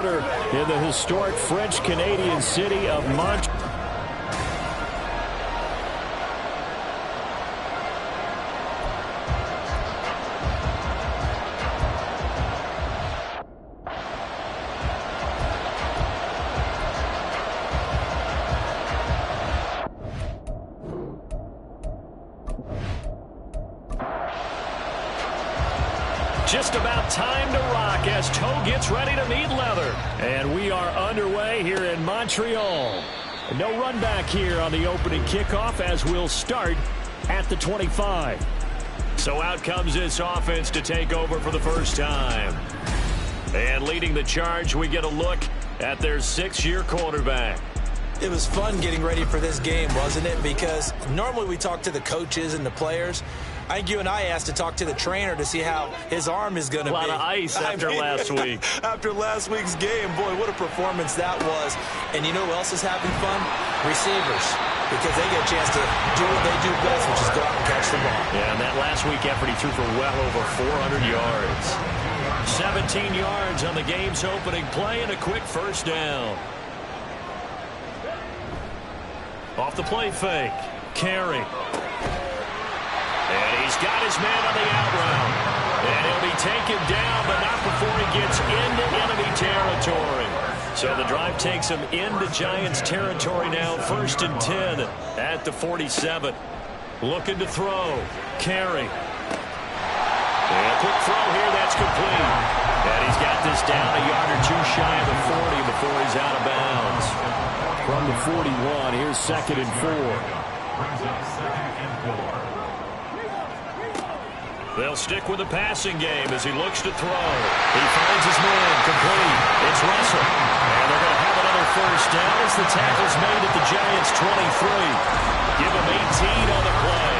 In the historic French-Canadian city of Montreal. Just about time to rock as toe gets ready to meet leather. And we are underway here in Montreal. No run back here on the opening kickoff as we'll start at the 25. So out comes this offense to take over for the first time. And leading the charge, we get a look at their 6-year quarterback. It was fun getting ready for this game, wasn't it? Because normally we talk to the coaches and the players. I think you and I asked to talk to the trainer to see how his arm is going to be. A lot of ice after last week. After last week's game, boy, what a performance that was. And you know who else is having fun? Receivers. Because they get a chance to do what they do best, which is go out and catch the ball. Yeah, and that last week effort, he threw for well over 400 yards. 17 yards on the game's opening play and a quick first down. Off the play fake. Carey. And he's got his man on the out route. And he'll be taken down, but not before he gets into enemy territory. So the drive takes him into Giants territory now. 1st and 10 at the 47. Looking to throw. Carey. And a quick throw here. That's complete. And he's got this down a yard or two shy of the 40 before he's out of bounds. From the 41, here's 2nd and 4. They'll stick with the passing game as he looks to throw. He finds his man, complete. It's Russell. And they're going to have another first down as the tackle's made at the Giants' 23. Give him 18 on the play.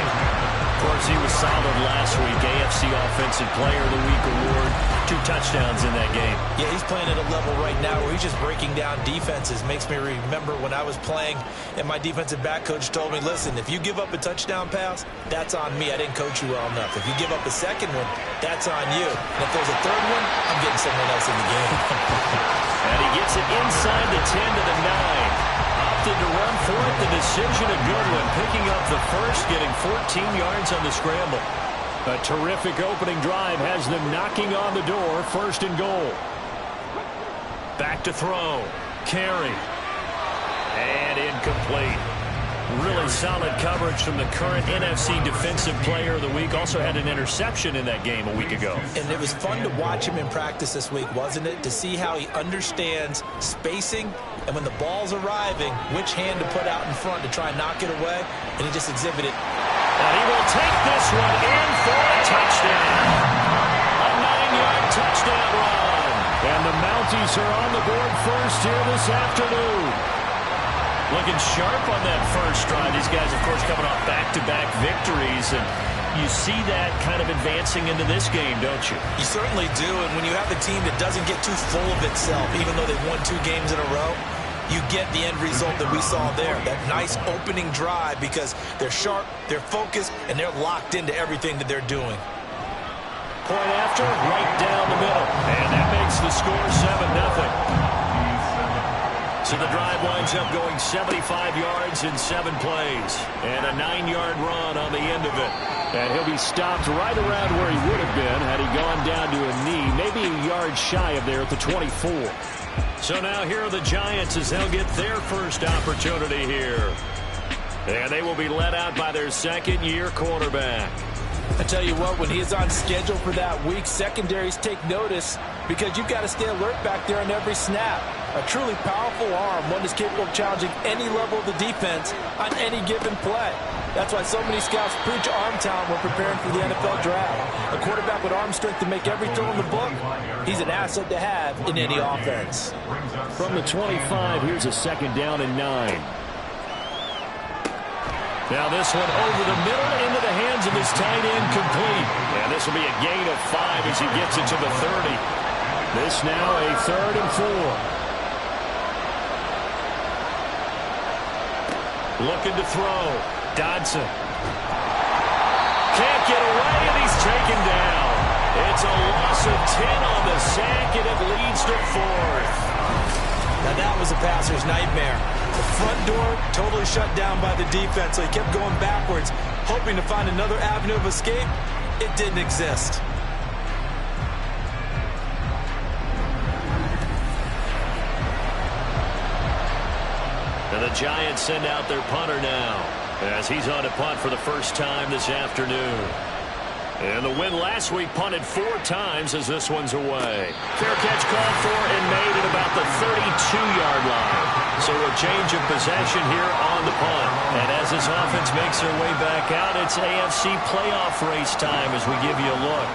Of course, he was solid last week. AFC Offensive Player of the Week award. 2 touchdowns in that game. Yeah, he's playing at a level right now where he's just breaking down defenses. Makes me remember when I was playing and my defensive back coach told me, listen, if you give up a touchdown pass, that's on me. I didn't coach you well enough. If you give up a second one, that's on you. And if there's a third one, I'm getting someone else in the game. And he gets it inside the 10 to the 9. Opted to run for it. The decision a good one. Picking up the first, getting 14 yards on the scramble. A terrific opening drive has them knocking on the door. 1st and goal. Back to throw. Carey. And incomplete. Really solid coverage from the current NFC Defensive Player of the Week. Also had an interception in that game a week ago. And it was fun to watch him in practice this week, wasn't it? To see how he understands spacing and when the ball's arriving, which hand to put out in front to try and knock it away. And he just exhibited. And he will take this one in for a touchdown. A 9-yard touchdown run. And the Mounties are on the board first here this afternoon. Looking sharp on that first drive. These guys, of course, coming off back-to-back victories. And you see that kind of advancing into this game, don't you? You certainly do. And when you have a team that doesn't get too full of itself, even though they've won 2 games in a row, you get the end result that we saw there. That nice opening drive because they're sharp, they're focused, and they're locked into everything that they're doing. Point after, right down the middle. And that makes the score 7-0. So the drive winds up going 75 yards in 7 plays. And a 9-yard run on the end of it. And he'll be stopped right around where he would have been had he gone down to a knee. Maybe a yard shy of there at the 24. So now here are the Giants as they'll get their first opportunity here. And they will be led out by their 2nd-year quarterback. I tell you what, when he is on schedule for that week, secondaries take notice because you've got to stay alert back there on every snap. A truly powerful arm, one that's capable of challenging any level of the defense on any given play. That's why so many scouts preach arm talent when preparing for the NFL draft. A quarterback with arm strength to make every throw in the book, he's an asset to have in any offense. From the 25, here's a 2nd down and 9. Now this one over the middle into the hands of his tight end, complete. And this will be a gain of 5 as he gets it to the 30. This now a 3rd and 4. Looking to throw. Dodson. Can't get away, and he's taken down. It's a loss of 10 on the sack, and it leads to 4th. was a passer's nightmare. The front door totally shut down by the defense, so he kept going backwards, hoping to find another avenue of escape. It didn't exist. And the Giants send out their punter now, as he's on to punt for the first time this afternoon. And the win last week punted 4 times as this one's away. Fair catch called for and made at about the 32-yard line. So a change of possession here on the punt. And as this offense makes their way back out, it's AFC playoff race time as we give you a look.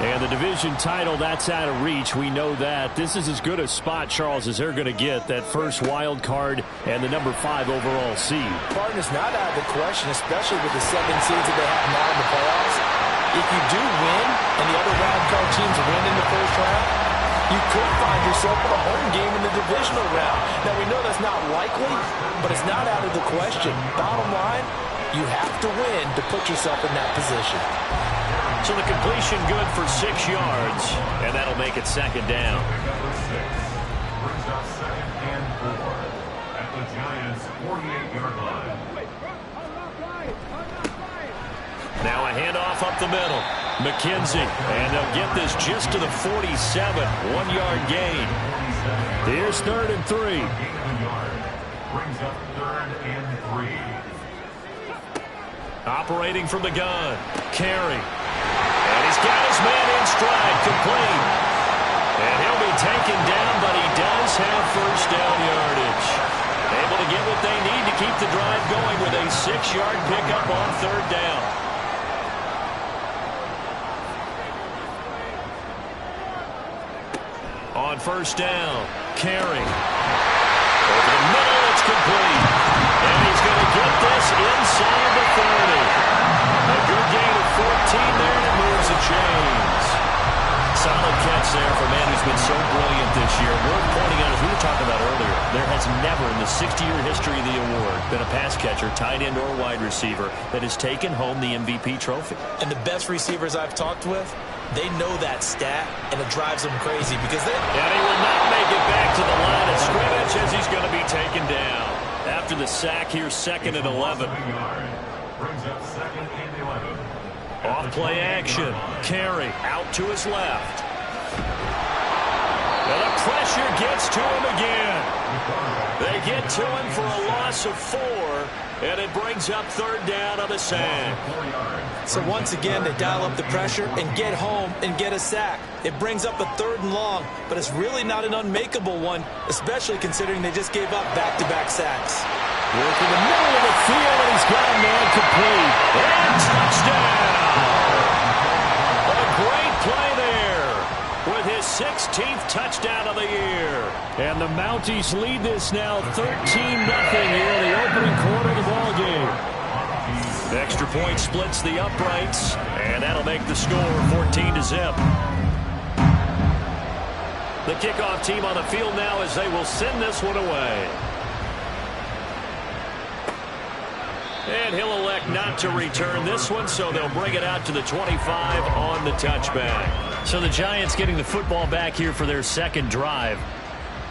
And the division title, that's out of reach. We know that. This is as good a spot, Charles, as they're going to get. That first wild card and the number 5 overall seed. Partner's not out of the question, especially with the 7 seeds that they have now in the playoffs. If you do win and the other wild card teams win in the first round, you could find yourself with a home game in the divisional round. Now, we know that's not likely, but it's not out of the question. Bottom line, you have to win to put yourself in that position. So the completion good for 6 yards, and that'll make it second down. Brings up second and 4 at the Giants' 48-yard line. Now a handoff up the middle. McKenzie, and they'll get this just to the 47. 1-yard gain. Here's 3rd and 3. Brings up 3rd and 3. Operating from the gun. Carey. And he's got his man in stride, complete. And he'll be taken down, but he does have first down yardage. Able to get what they need to keep the drive going with a 6-yard pickup on 3rd down. On first down, Carey. Over the middle, it's complete. And he's going to get this inside the 30. A good gain of 14 there, and it moves the chains. Solid catch there for a man who's been so brilliant this year. Worth pointing out, as we were talking about earlier, there has never in the 60-year history of the award been a pass catcher, tight end, or wide receiver that has taken home the MVP trophy. And the best receivers I've talked with, they know that stat, and it drives them crazy because they... And he will not make it back to the line of scrimmage as he's going to be taken down. After the sack, here's 2nd and 11. Brings up 2nd and 11. Off play action. Carey out to his left. And the pressure gets to him again. They get to him for a loss of 4, and it brings up 3rd down on the sack. So once again, they dial up the pressure and get home and get a sack. It brings up a 3rd and long, but it's really not an unmakeable one, especially considering they just gave up back-to-back sacks. Work in the middle of the field, and he's got a man complete. And touchdown! A great play there with his 16th touchdown of the year. And the Mounties lead this now 13-0 here in the opening quarter of the ballgame. Extra point splits the uprights, and that'll make the score 14-0. The kickoff team on the field now as they will send this one away. And he'll elect not to return this one, so they'll bring it out to the 25 on the touchback. So the Giants getting the football back here for their 2nd drive.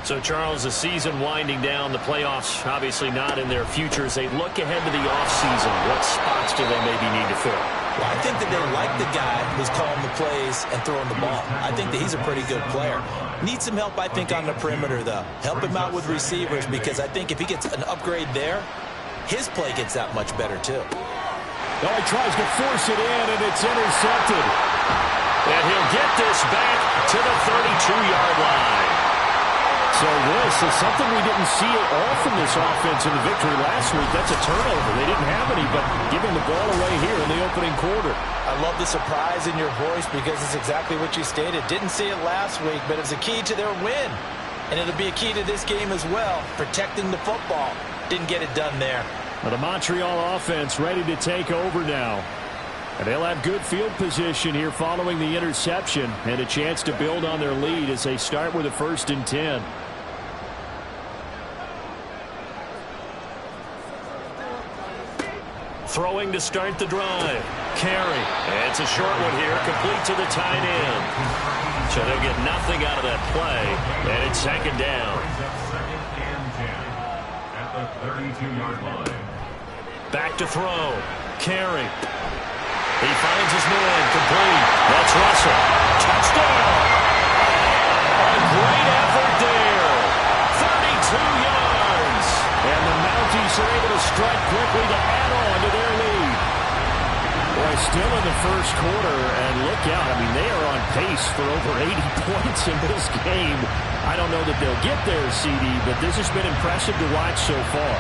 So, Charles, the season winding down, the playoffs obviously not in their future. As they look ahead to the offseason, what spots do they maybe need to fill? Well, I think that they like the guy who's calling the plays and throwing the ball. I think that he's a pretty good player. Needs some help, I think, on the perimeter, though. Help him out with receivers, because I think if he gets an upgrade there, his play gets that much better, too. Oh, he tries to force it in, and it's intercepted. And he'll get this back to the 32-yard line. So this is something we didn't see at all from this offense in the victory last week. That's a turnover. They didn't have any, but giving the ball away here in the opening quarter. I love the surprise in your voice because it's exactly what you stated. Didn't see it last week, but it was a key to their win. And it'll be a key to this game as well, protecting the football. Didn't get it done there. Well, the Montreal offense ready to take over now. And they'll have good field position here following the interception and a chance to build on their lead as they start with a 1st and 10. Throwing to start the drive. Carey. And it's a short one here, complete to the tight end. So they'll get nothing out of that play, and it's 2nd down. the 32-yard line. Back to throw. Carey. He finds his man. Complete. That's Russell. Touchdown. A great effort there. 32 yards. And the Mounties are able to strike quickly to add on to their lead. Boy, still in the first quarter, and look out. I mean, they are on pace for over 80 points in this game. I don't know that they'll get there, CD, but this has been impressive to watch so far.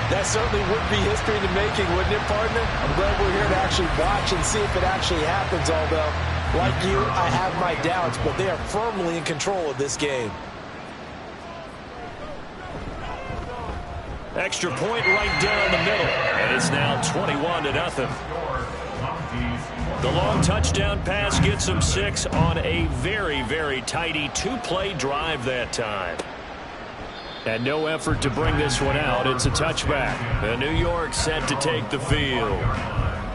That certainly would be history in the making, wouldn't it, partner? I'm glad we're here to actually watch and see if it actually happens, although, like you, I have my doubts, but they are firmly in control of this game. Extra point right down the middle, and it's now 21-0. The long touchdown pass gets them 6 on a very, very tidy 2-play drive that time. And no effort to bring this one out. It's a touchback. And New York set to take the field.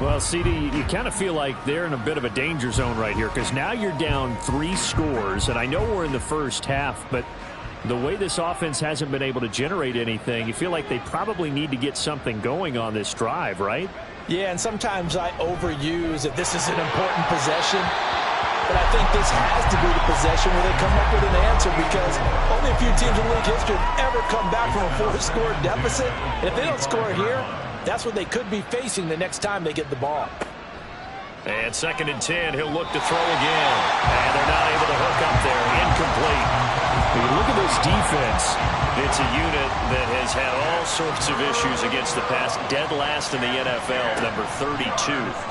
Well, CD, you kind of feel like they're in a bit of a danger zone right here because now you're down 3 scores, and I know we're in the first half, but the way this offense hasn't been able to generate anything, you feel like they probably need to get something going on this drive, right? Yeah, and sometimes I overuse that this is an important possession. But I think this has to be the possession where they come up with an answer because only a few teams in league history have ever come back from a 4-score deficit. And if they don't score here, that's what they could be facing the next time they get the ball. And 2nd and 10, he'll look to throw again. And they're not able to hook up there. Incomplete. When you look at this defense, it's a unit that has had all sorts of issues against the pass. Dead last in the NFL, number 32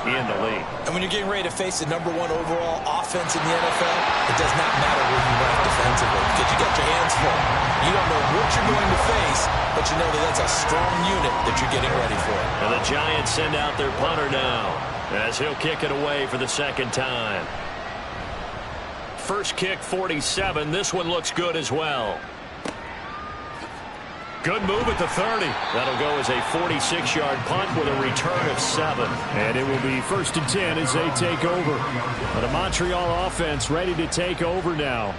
in the league. And when you're getting ready to face the number 1 overall offense in the NFL, it does not matter where you rank defensively because you got your hands full. You don't know what you're going to face, but you know that that's a strong unit that you're getting ready for. And the Giants send out their punter now as he'll kick it away for the 2nd time. First kick, 47. This one looks good as well. Good move at the 30. That'll go as a 46-yard punt with a return of 7. And it will be 1st and 10 as they take over. But a Montreal offense ready to take over now.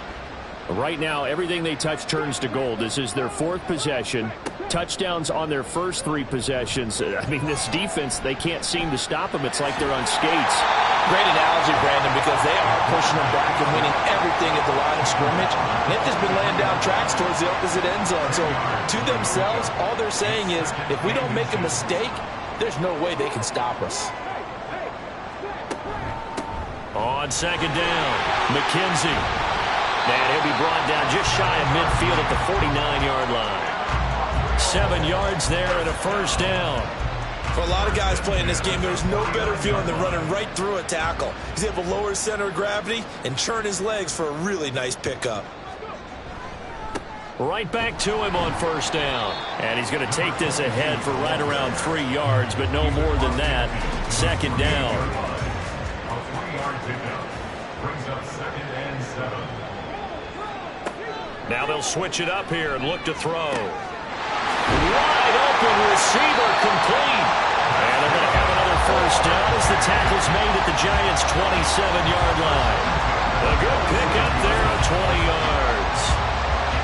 Right now, everything they touch turns to gold. This is their 4th possession. Touchdowns on their first 3 possessions. I mean, this defense, they can't seem to stop them. It's like they're on skates. Great analogy, Brandon, because they are pushing them back and winning everything at the line of scrimmage. And they've just been laying down tracks towards the opposite end zone. So, to themselves, all they're saying is, if we don't make a mistake, there's no way they can stop us. On 2nd down, McKenzie. And he'll be brought down just shy of midfield at the 49-yard line. 7 yards there and a 1st down. For a lot of guys playing this game, there's no better feeling than running right through a tackle. He's able to lower his center of gravity and churn his legs for a really nice pickup. Right back to him on 1st down. And he's going to take this ahead for right around 3 yards, but no more than that. 2nd down. A 20-yard pickup brings up 2nd and 7. Now they'll switch it up here and look to throw. Wide open receiver, complete. And they're going to have another 1st down as the tackle's made at the Giants' 27-yard line. A good pickup there of 20 yards.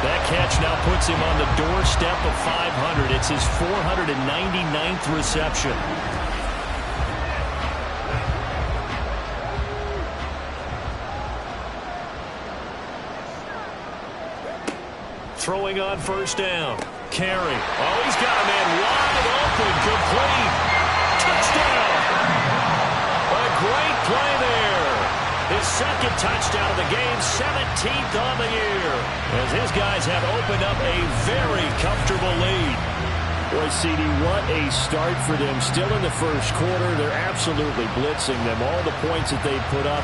That catch now puts him on the doorstep of 500. It's his 499th reception. Throwing on 1st down. Carey. Oh, he's got a man wide open. Complete. Touchdown. A great play there. His 2nd touchdown of the game, 17th on the year. As his guys have opened up a very comfortable lead. Boy, CD, what a start for them. Still in the first quarter. They're absolutely blitzing them. All the points that they put up,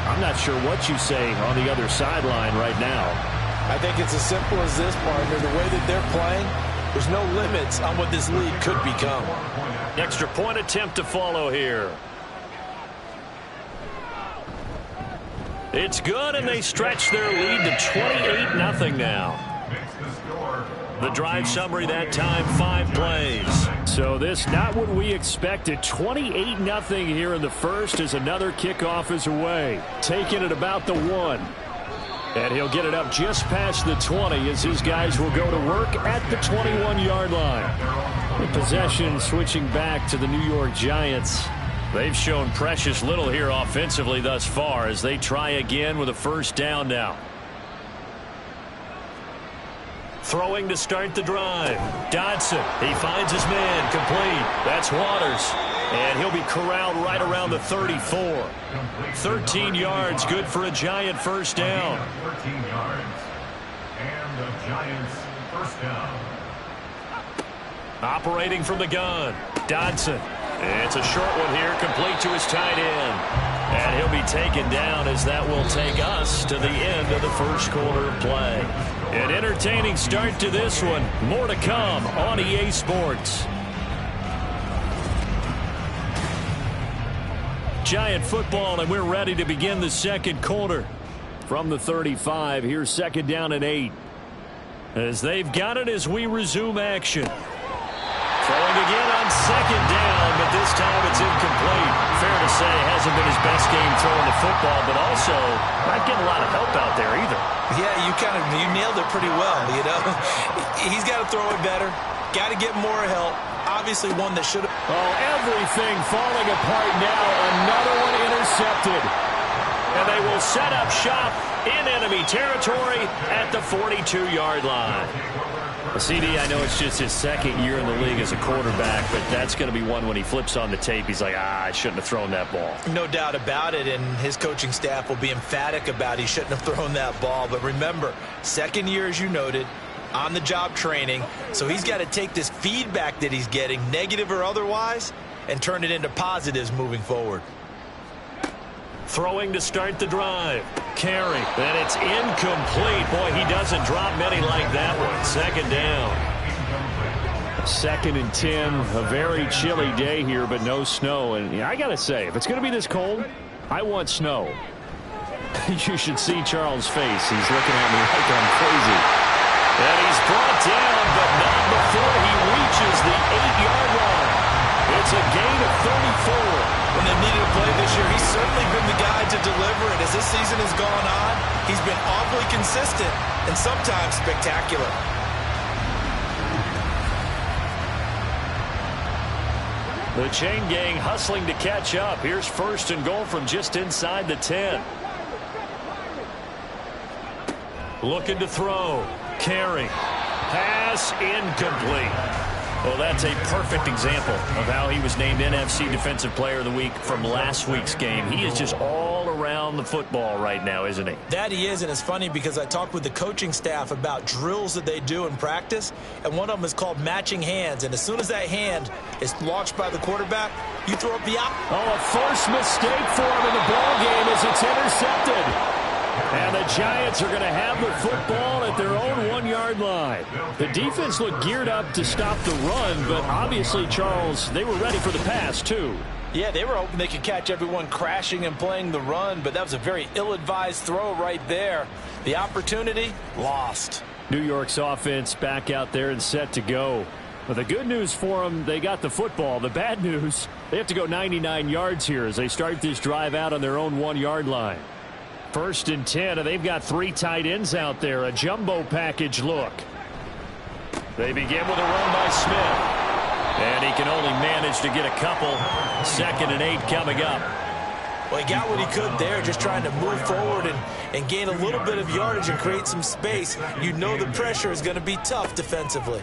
I'm not sure what you say on the other sideline right now. I think it's as simple as this, partner. The way that they're playing, there's no limits on what this league could become. Extra point attempt to follow here. It's good, and they stretch their lead to 28-0 now. The drive summary that time, 5 plays. So this not what we expected. 28-0 here in the first as another kickoff is away. Taking it about the 1. And he'll get it up just past the 20 as his guys will go to work at the 21-yard line. The possession switching back to the New York Giants. They've shown precious little here offensively thus far as they try again with a first down now. Throwing to start the drive. Dodson, he finds his man, complete. That's Waters. And he'll be corralled right around the 34. 13 yards, good for a Giant first down. 13 yards. And the Giants first down. Operating from the gun. Dodson. It's a short one here, complete to his tight end. And he'll be taken down as that will take us to the end of the first quarter of play. An entertaining start to this one. More to come on EA Sports. Giant football, and we're ready to begin the second quarter. From the 35, here's second down and 8. As they've got it as we resume action. Throwing again on second down, but this time it's incomplete. Fair to say, hasn't been his best game throwing the football, but also not getting a lot of help out there either. Yeah, you nailed it pretty well, you know. He's got to throw it better. Got to get more help. Obviously one that should have... Oh, everything falling apart now. Another one intercepted. And they will set up shop in enemy territory at the 42-yard line. CD, I know it's just his second year in the league as a quarterback, but that's going to be one when he flips on the tape. He's like, I shouldn't have thrown that ball. No doubt about it, and his coaching staff will be emphatic about he shouldn't have thrown that ball. But remember, second year, as you noted, on-the-job training, so he's got to take this feedback that he's getting, negative or otherwise, and turn it into positives moving forward. Throwing to start the drive. Carry. And it's incomplete. Boy, he doesn't drop many like that one. Second down. 2nd and 10. A very chilly day here, but no snow. And I got to say, if it's going to be this cold, I want snow. You should see Charles' face. He's looking at me like I'm crazy. And he's brought down, but not before he reaches the 8-yard line. It's a gain of 34. When they needed a play this year, he's certainly been the guy to deliver it. As this season has gone on, he's been awfully consistent and sometimes spectacular. The chain gang hustling to catch up. Here's first and goal from just inside the 10. Looking to throw. Carry. Pass incomplete. Well, that's a perfect example of how he was named NFC Defensive Player of the Week from last week's game. He is just all around the football right now, isn't he? That he is, and it's funny because I talked with the coaching staff about drills that they do in practice, and one of them is called matching hands. And as soon as that hand is launched by the quarterback, you throw up the op. Oh, a forced mistake for him in the ball game as it's intercepted. And the Giants are going to have the football at their own 1-yard line. The defense looked geared up to stop the run, but obviously, Charles, they were ready for the pass, too. Yeah, they were hoping they could catch everyone crashing and playing the run, but that was a very ill-advised throw right there. The opportunity, lost. New York's offense back out there and set to go. But the good news for them, they got the football. The bad news, they have to go 99 yards here as they start this drive out on their own 1-yard line. 1st and 10, and they've got 3 tight ends out there. A jumbo package look. They begin with a run by Smith. And he can only manage to get a couple. 2nd and 8 coming up. Well, he got what he could there, just trying to move forward and gain a little bit of yardage and create some space. You know the pressure is going to be tough defensively.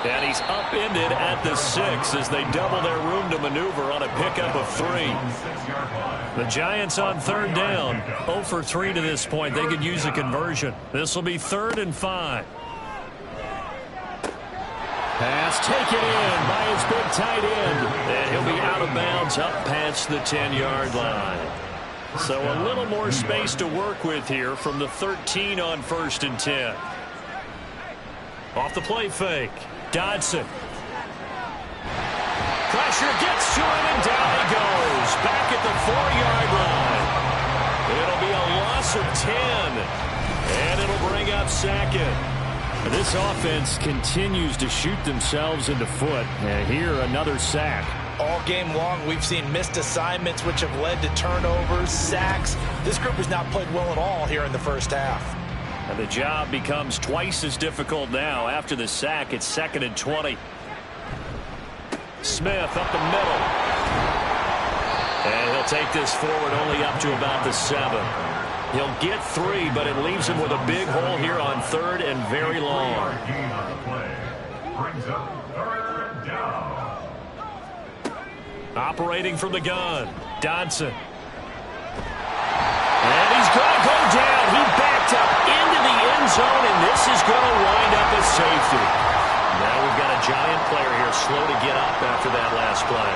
And he's upended at the 6 as they double their room to maneuver on a pickup of 3. The Giants on 3rd down. 0 for 3 to this point. They could use a conversion. This will be 3rd and 5. Pass taken in by his big tight end. And he'll be out of bounds up past the 10-yard line. So a little more space to work with here from the 13 on 1st and 10. Off the play fake. Dodson. Pressure gets to him, and down he goes. Back at the 4-yard line. It'll be a loss of 10. And it'll bring up 2nd. This offense continues to shoot themselves in the foot. And here, another sack. All game long, we've seen missed assignments, which have led to turnovers, sacks. This group has not played well at all here in the first half. And the job becomes twice as difficult now. After the sack, it's 2nd and 20. Smith up the middle. And he'll take this forward only up to about the 7. He'll get 3, but it leaves him with a big hole here on 3rd and very long. Brings up 3rd down. Operating from the gun, Dodson. And he's going to go down. He backed up into the end zone, and this is going to wind up as safety. Now we've got a Giant player here slow to get up after that last play.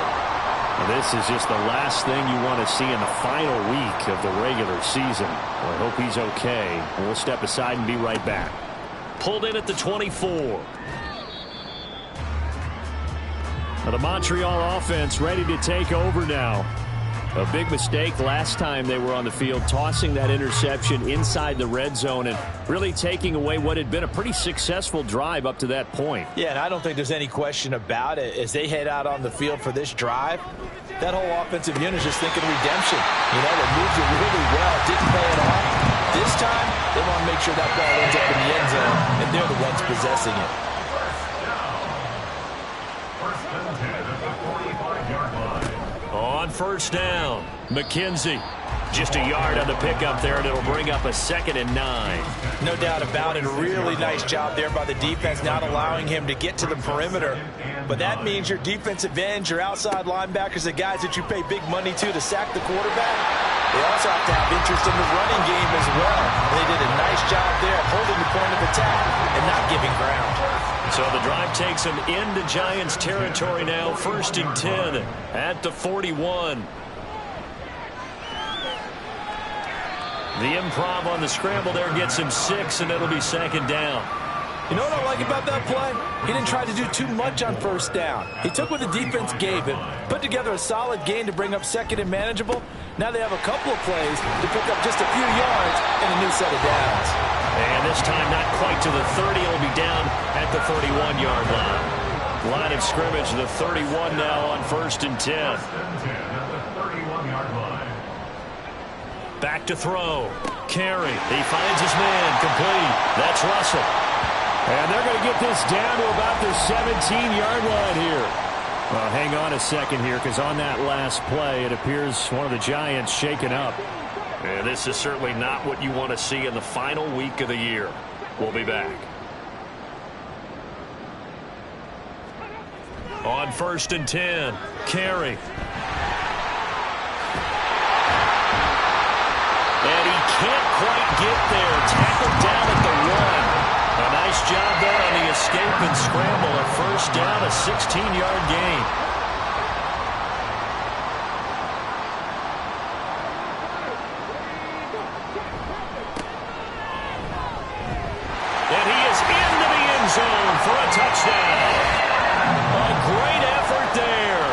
And this is just the last thing you want to see in the final week of the regular season. Well, I hope he's okay. We'll step aside and be right back. Pulled in at the 24. Now the Montreal offense ready to take over now. A big mistake last time they were on the field, tossing that interception inside the red zone and really taking away what had been a pretty successful drive up to that point. Yeah, and I don't think there's any question about it. As they head out on the field for this drive, that whole offensive unit is just thinking redemption. You know, they moved it really well, didn't play it off. This time, they want to make sure that ball ends up in the end zone, and they're the ones possessing it. On 1st down, McKenzie. Just a yard on the pickup there, and it'll bring up a 2nd and 9. No doubt about it. A really nice job there by the defense, not allowing him to get to the perimeter. But that means your defensive ends, your outside linebackers, the guys that you pay big money to sack the quarterback, they also have to have interest in the running game as well. They did a nice job there of holding the point of attack and not giving ground. So the drive takes them into Giants territory now. 1st and 10 at the 41. The improv on the scramble there gets him 6, and it'll be 2nd down. You know what I like about that play? He didn't try to do too much on 1st down. He took what the defense gave him, put together a solid gain to bring up 2nd and manageable. Now they have a couple of plays to pick up just a few yards and a new set of downs. And this time not quite to the 30. It'll be down at the 31-yard line. Line of scrimmage, the 31 now on 1st and 10. Back to throw. Carey. He finds his man. Complete. That's Russell. And they're going to get this down to about the 17-yard line here. Well, hang on a second here, because on that last play, it appears one of the Giants shaken up. And this is certainly not what you want to see in the final week of the year. We'll be back. On 1st and 10, Carey. And he can't quite get there. Tackled down at the 1. A nice job there on the escape and scramble. A 1st down, a 16-yard gain. And he is into the end zone for a touchdown. A great effort there.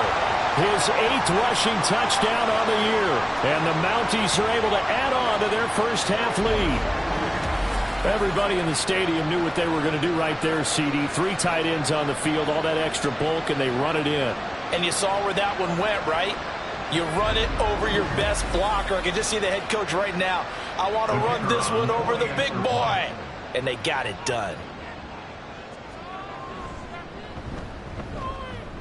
His 8th rushing touchdown on the year. And the Mounties are able to add on to their first half lead. Everybody in the stadium knew what they were going to do right there, CD. 3 tight ends on the field, all that extra bulk, and they run it in. And you saw where that one went, right? You run it over your best blocker. I can just see the head coach right now. I want to run this one over the big boy. And they got it done.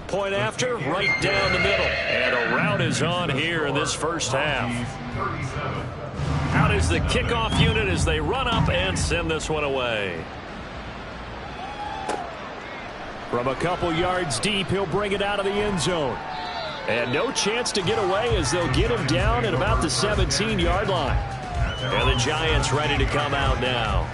Point after, right down the middle. And a rout is on here in this first half. Out is the kickoff unit as they run up and send this one away. From a couple yards deep, he'll bring it out of the end zone. And no chance to get away as they'll get him down at about the 17-yard line. And the Giants ready to come out now.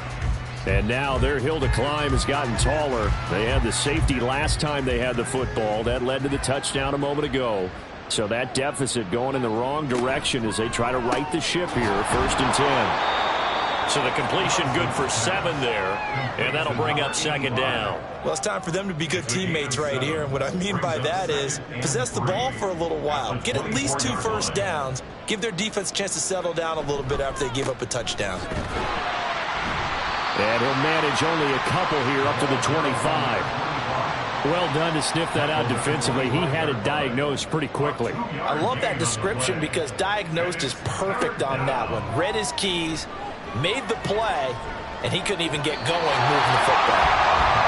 And now their hill to climb has gotten taller. They had the safety last time they had the football. That led to the touchdown a moment ago. So that deficit going in the wrong direction as they try to right the ship here. 1st and 10. So the completion good for 7 there. And that'll bring up 2nd down. Well, it's time for them to be good teammates right here. And what I mean by that is possess the ball for a little while. Get at least 2 first downs. Give their defense a chance to settle down a little bit after they give up a touchdown. And he'll manage only a couple here up to the 25. Well done to sniff that out defensively. He had it diagnosed pretty quickly. I love that description because diagnosed is perfect on that one. Read his keys, made the play, and he couldn't even get going moving the football.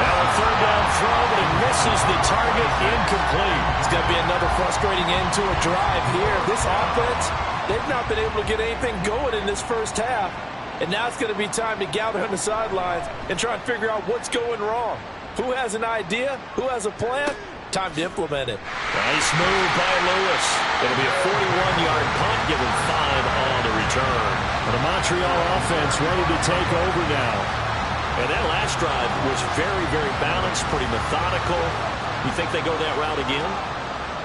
Now a third down throw, but it misses the target, incomplete. It's going to be another frustrating end to a drive here. This offense, they've not been able to get anything going in this first half. And now it's going to be time to gather on the sidelines and try and figure out what's going wrong. Who has an idea? Who has a plan? Time to implement it. Nice move by Lewis. It'll be a 41-yard punt, given 5 on the return. The Montreal offense ready to take over now. And that last drive was very, very balanced, pretty methodical. You think they go that route again?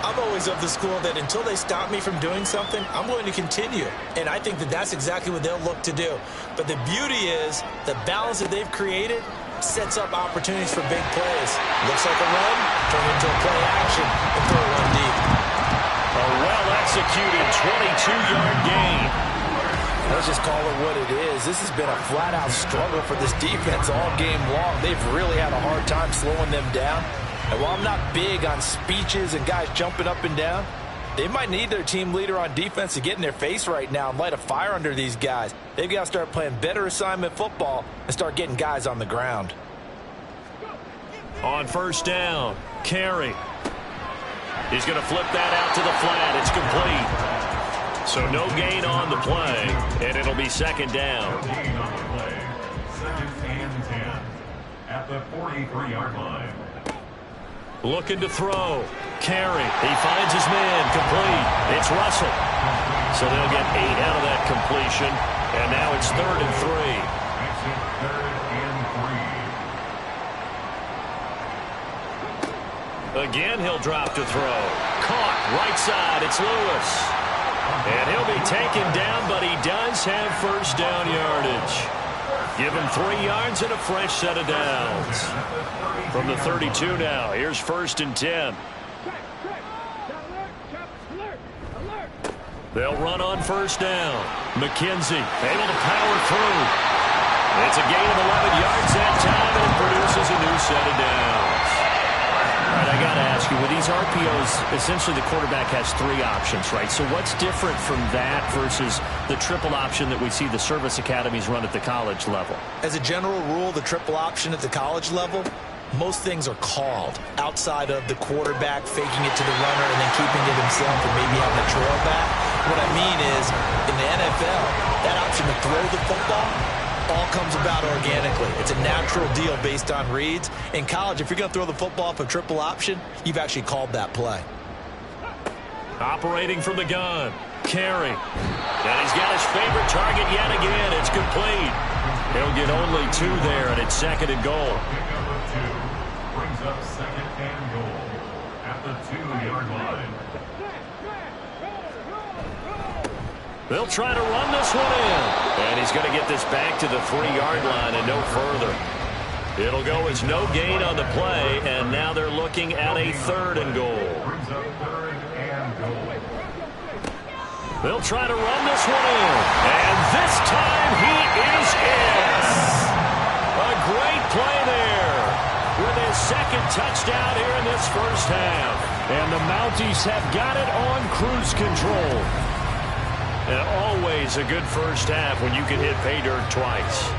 I'm always of the school that until they stop me from doing something, I'm going to continue. And I think that that's exactly what they'll look to do. But the beauty is the balance that they've created sets up opportunities for big plays. Looks like a run, turn into a play action, and throw one deep. A well-executed 22-yard gain. Let's just call it what it is. This has been a flat-out struggle for this defense all game long. They've really had a hard time slowing them down. And while I'm not big on speeches and guys jumping up and down, they might need their team leader on defense to get in their face right now and light a fire under these guys. They've got to start playing better assignment football and start getting guys on the ground. On first down, Carey. He's going to flip that out to the flat. It's complete. So no gain on the play, and it'll be second down. Gain on the play. Second and 10 at the 43-yard line. Looking to throw. Carey. He finds his man. Complete. It's Russell. So they'll get 8 out of that completion. And now it's 3rd and 3. Makes it 3rd and 3. Again, he'll drop to throw. Caught. Right side. It's Lewis. And he'll be taken down, but he does have first down yardage. Give him 3 yards and a fresh set of downs. From the 32 now, here's 1st and 10. They'll run on first down. McKenzie able to power through. It's a gain of 11 yards that time, and it produces a new set of downs. All right, I got to ask you, with these RPOs, essentially the quarterback has 3 options, right? So what's different from that versus the triple option that we see the service academies run at the college level? As a general rule, the triple option at the college level, most things are called outside of the quarterback faking it to the runner and then keeping it himself and maybe having a trail back. What I mean is, in the NFL, that option to throw the football all comes about organically. It's a natural deal based on reads. In college, if you're going to throw the football for triple option, you've actually called that play. Operating from the gun, Carey. And he's got his favorite target yet again. It's complete. He'll get only 2 there, and it's 2nd and goal. Pick up of 2. Brings up 2nd and goal at the 2-yard line. They'll try to run this one in. And he's going to get this back to the 3-yard line and no further. It'll go as no gain on the play, and now they're looking at a 3rd and goal. Brings up 3rd and goal. They'll try to run this one in. And this time he is in. A great play there with his 2nd touchdown here in this first half. And the Mounties have got it on cruise control. And always a good first half when you can hit pay dirt twice.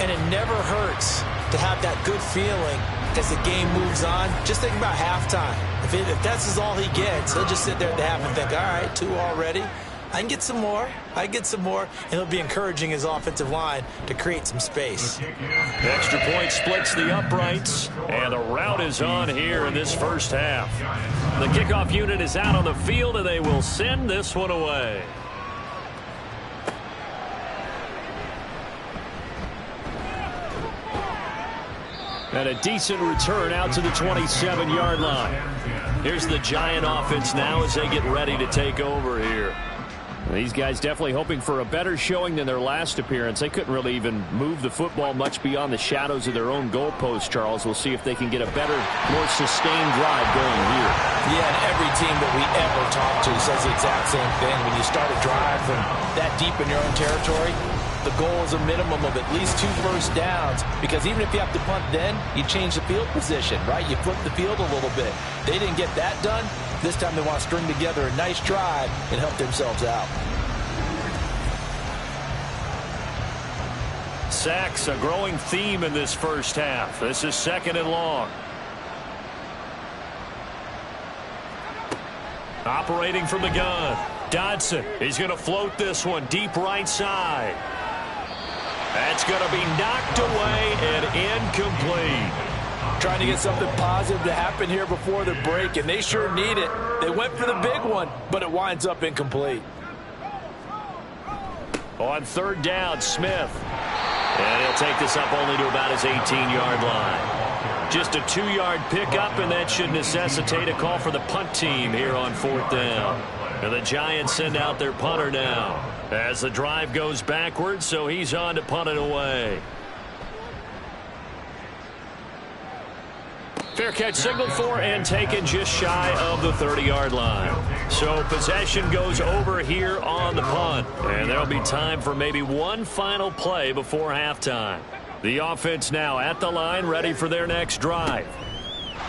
And it never hurts to have that good feeling as the game moves on. Just think about halftime. If that's all he gets, he'll just sit there at the half and think, all right, 2 already. I can get some more. I can get some more. And he'll be encouraging his offensive line to create some space. Extra point splits the uprights. And the route is on here in this first half. The kickoff unit is out on the field, and they will send this one away. And a decent return out to the 27-yard line. Here's the Giant offense now as they get ready to take over here. These guys definitely hoping for a better showing than their last appearance. They couldn't really even move the football much beyond the shadows of their own goalpost, Charles. We'll see if they can get a better, more sustained drive going here. Yeah, and every team that we ever talk to says the exact same thing. When you start a drive from that deep in your own territory, the goal is a minimum of at least 2 first downs, because even if you have to punt then, you change the field position, right? You flip the field a little bit. They didn't get that done. This time they want to string together a nice drive and help themselves out. Sacks, a growing theme in this first half. This is 2nd and long. Operating from the gun. Dodson, he's going to float this one deep right side. That's going to be knocked away and incomplete. Trying to get something positive to happen here before the break, and they sure need it. They went for the big one, but it winds up incomplete. On 3rd down, Smith. And he'll take this up only to about his 18-yard line. Just a 2-yard pickup, and that should necessitate a call for the punt team here on 4th down. And the Giants send out their punter now as the drive goes backwards, so he's on to punt it away. Fair catch signaled for and taken just shy of the 30-yard line. So possession goes over here on the punt, and there'll be time for maybe one final play before halftime. The offense now at the line, ready for their next drive.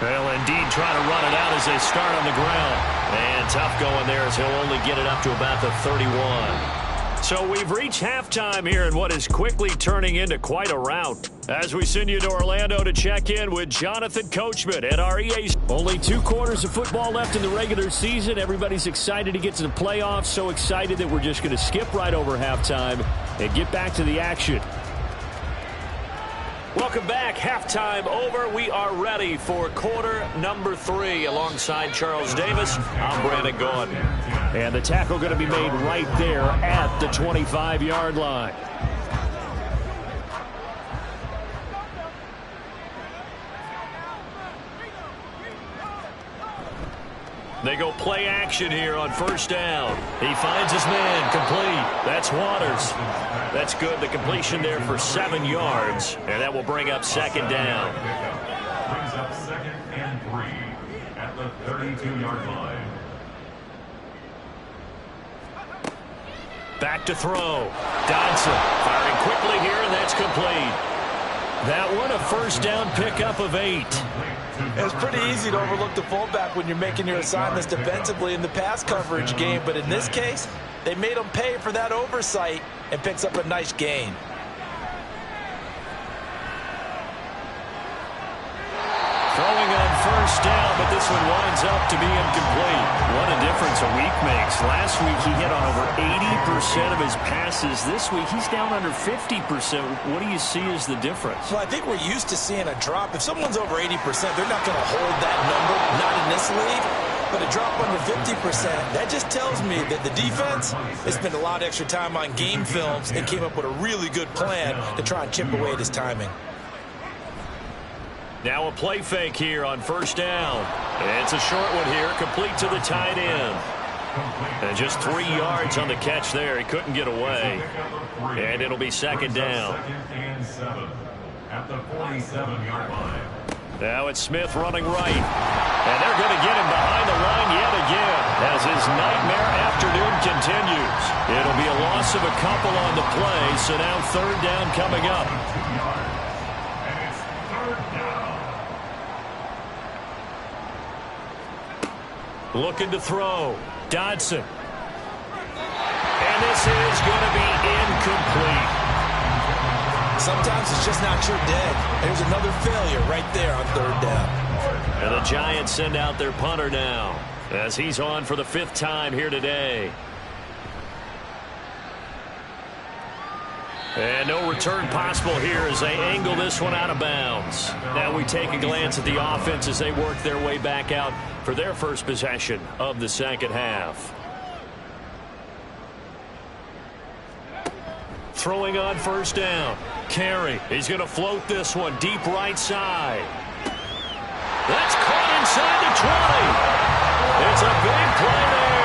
They'll indeed try to run it out as they start on the ground. And tough going there as he'll only get it up to about the 31. So we've reached halftime here in what is quickly turning into quite a rout. As we send you to Orlando to check in with Jonathan Coachman at our EA. Only 2 quarters of football left in the regular season. Everybody's excited to get to the playoffs. So excited that we're just going to skip right over halftime and get back to the action. Welcome back. Halftime over. We are ready for quarter number 3 alongside Charles Davis. I'm Brandon Gaudin. And the tackle going to be made right there at the 25-yard line. They go play action here on 1st down. He finds his man, complete. That's Waters. That's good. The completion there for 7 yards, and that will bring up 2nd down. Brings up 2nd and 3 at the 32-yard line. Back to throw. Dodson firing quickly here, and that's complete. That one, a 1st down pickup of 8. It's pretty easy to overlook the fullback when you're making your assignments defensively in the pass coverage game, but in this case, they made him pay for that oversight and picks up a nice gain. Throwing on 1st down, but this one winds up to be incomplete. What a difference a week makes. Last week he hit on over 80% of his passes. This week he's down under 50%. What do you see as the difference? Well, I think we're used to seeing a drop. If someone's over 80%, they're not going to hold that number, not in this league. But a drop under 50%, that just tells me that the defense has spent a lot of extra time on game films and came up with a really good plan to try and chip away at his timing. Now a play fake here on 1st down. It's a short one here, complete to the tight end. And just 3 yards on the catch there. He couldn't get away. And it'll be 2nd down. 2nd and 7 at the 47-yard line. Now it's Smith running right. And they're going to get him behind the line yet again as his nightmare afternoon continues. It'll be a loss of a couple on the play, so now 3rd down coming up. Looking to throw. Dodson. And this is going to be incomplete. Sometimes it's just not your day. There's another failure right there on 3rd down. And the Giants send out their punter now as he's on for the 5th time here today. And no return possible here as they angle this one out of bounds. Now we take a glance at the offense as they work their way back out for their first possession of the 2nd half. Throwing on 1st down. Carey, he's going to float this one deep right side. That's caught inside the 20. It's a big play there.